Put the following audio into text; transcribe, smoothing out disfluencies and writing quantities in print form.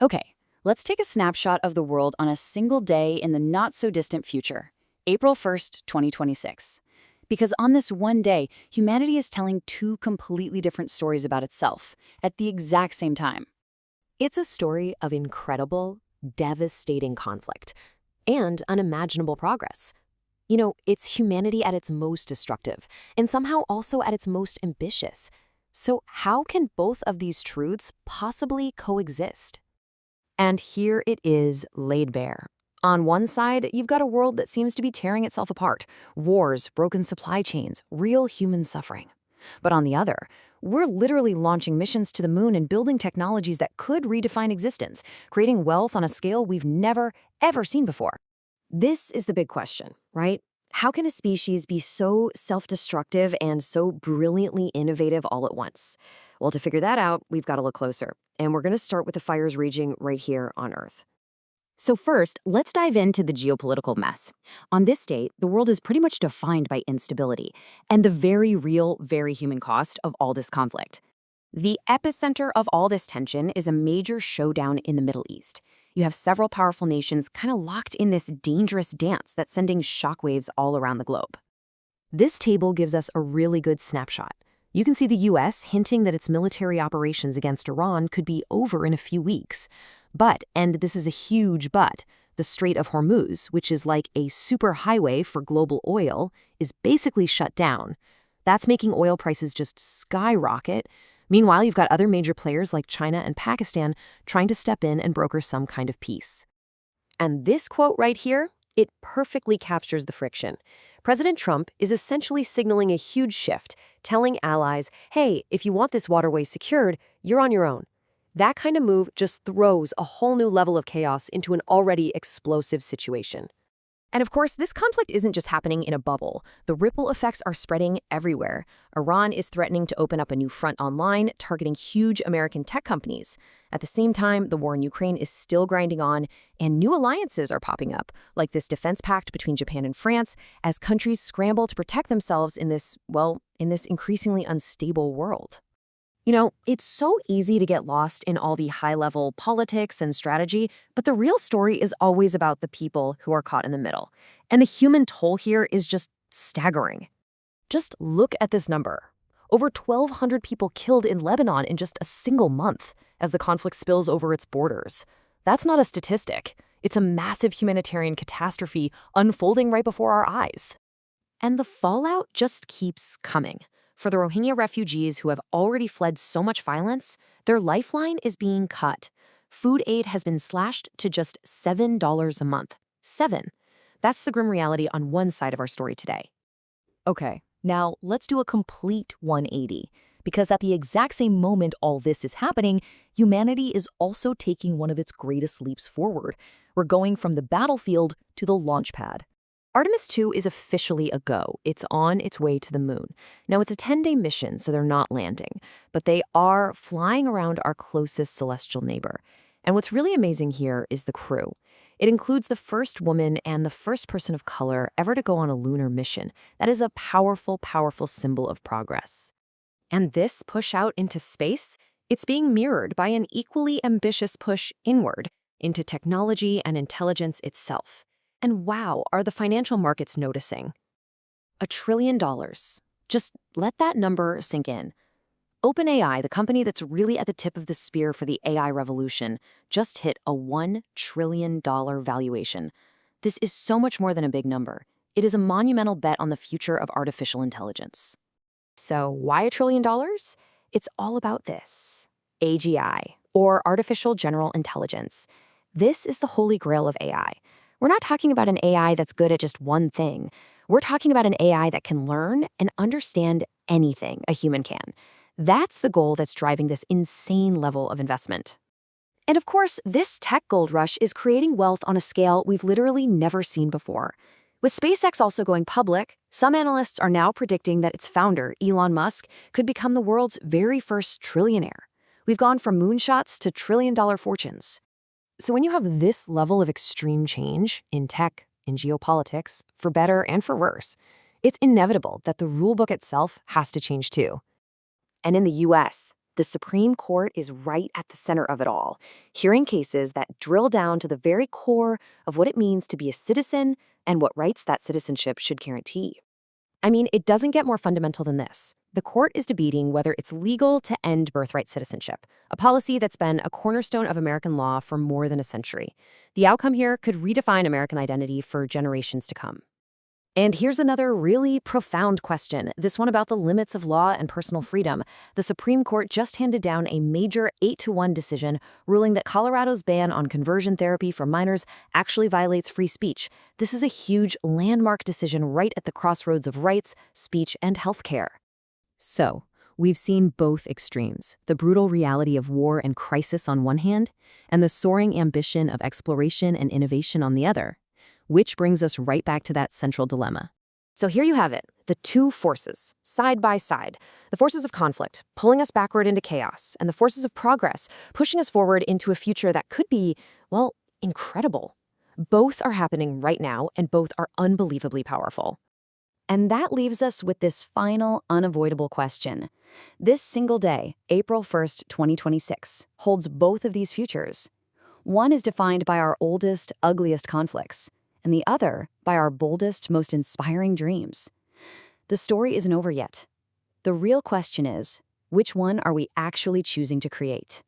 Okay, let's take a snapshot of the world on a single day in the not-so-distant future, April 1st, 2026. Because on this one day, humanity is telling two completely different stories about itself at the exact same time. It's a story of incredible, devastating conflict and unimaginable progress. It's humanity at its most destructive and somehow also at its most ambitious. So, how can both of these truths possibly coexist? And here it is laid bare. On one side, you've got a world that seems to be tearing itself apart: wars, broken supply chains, real human suffering. But on the other, we're literally launching missions to the moon and building technologies that could redefine existence, creating wealth on a scale we've never, ever seen before. This is the big question, right? How can a species be so self-destructive and so brilliantly innovative all at once? Well, to figure that out, we've got to look closer. And we're going to start with the fires raging right here on Earth. So first, let's dive into the geopolitical mess. On this date, the world is pretty much defined by instability and the very real, very human cost of all this conflict. The epicenter of all this tension is a major showdown in the Middle East. You have several powerful nations kind of locked in this dangerous dance that's sending shockwaves all around the globe. This table gives us a really good snapshot. You can see the US hinting that its military operations against Iran could be over in a few weeks. But, and this is a huge but, the Strait of Hormuz, which is like a superhighway for global oil, is basically shut down. That's making oil prices just skyrocket. Meanwhile, you've got other major players like China and Pakistan trying to step in and broker some kind of peace. And this quote right here, it perfectly captures the friction. President Trump is essentially signaling a huge shift, telling allies, hey, if you want this waterway secured, you're on your own. That kind of move just throws a whole new level of chaos into an already explosive situation. And of course, this conflict isn't just happening in a bubble. The ripple effects are spreading everywhere. Iran is threatening to open up a new front online, targeting huge American tech companies. At the same time, the war in Ukraine is still grinding on, and new alliances are popping up, like this defense pact between Japan and France, as countries scramble to protect themselves in this, in this increasingly unstable world. It's so easy to get lost in all the high-level politics and strategy, but the real story is always about the people who are caught in the middle. And the human toll here is just staggering. Just look at this number. Over 1,200 people killed in Lebanon in just a single month as the conflict spills over its borders. That's not a statistic. It's a massive humanitarian catastrophe unfolding right before our eyes. And the fallout just keeps coming. For the Rohingya refugees who have already fled so much violence, their lifeline is being cut. Food aid has been slashed to just $7 a month. 7. That's the grim reality on one side of our story today. Okay, now let's do a complete 180. Because at the exact same moment all this is happening, humanity is also taking one of its greatest leaps forward. We're going from the battlefield to the launch pad. Artemis 2 is officially a go. It's on its way to the moon. Now, it's a 10-day mission, so they're not landing, but they are flying around our closest celestial neighbor. And what's really amazing here is the crew. It includes the first woman and the first person of color ever to go on a lunar mission. That is a powerful, powerful symbol of progress. And this push out into space, it's being mirrored by an equally ambitious push inward into technology and intelligence itself. And wow, are the financial markets noticing? $1 trillion. Just let that number sink in. OpenAI, the company that's really at the tip of the spear for the AI revolution, just hit a $1 trillion valuation. This is so much more than a big number. It is a monumental bet on the future of artificial intelligence. So why $1 trillion? It's all about this. AGI, or Artificial General Intelligence. This is the holy grail of AI. We're not talking about an AI that's good at just one thing. We're talking about an AI that can learn and understand anything a human can. That's the goal that's driving this insane level of investment. And of course, this tech gold rush is creating wealth on a scale we've literally never seen before. With SpaceX also going public, some analysts are now predicting that its founder, Elon Musk, could become the world's very first trillionaire. We've gone from moonshots to trillion-dollar fortunes. So when you have this level of extreme change in tech, in geopolitics, for better and for worse, it's inevitable that the rulebook itself has to change too. And in the US, The Supreme Court is right at the center of it all, hearing cases that drill down to the very core of what it means to be a citizen and what rights that citizenship should guarantee. I mean, it doesn't get more fundamental than this. The court is debating whether it's legal to end birthright citizenship, a policy that's been a cornerstone of American law for more than a century. The outcome here could redefine American identity for generations to come. And here's another really profound question, this one about the limits of law and personal freedom. The Supreme Court just handed down a major 8-1 decision ruling that Colorado's ban on conversion therapy for minors actually violates free speech. This is a huge landmark decision right at the crossroads of rights, speech, and healthcare. So, we've seen both extremes, the brutal reality of war and crisis on one hand, and the soaring ambition of exploration and innovation on the other. Which brings us right back to that central dilemma. So here you have it, the two forces, side by side. The forces of conflict, pulling us backward into chaos, and the forces of progress, pushing us forward into a future that could be, well, incredible. Both are happening right now, and both are unbelievably powerful. And that leaves us with this final, unavoidable question. This single day, April 1st, 2026, holds both of these futures. One is defined by our oldest, ugliest conflicts, and the other by our boldest, most inspiring dreams. The story isn't over yet. The real question is, which one are we actually choosing to create?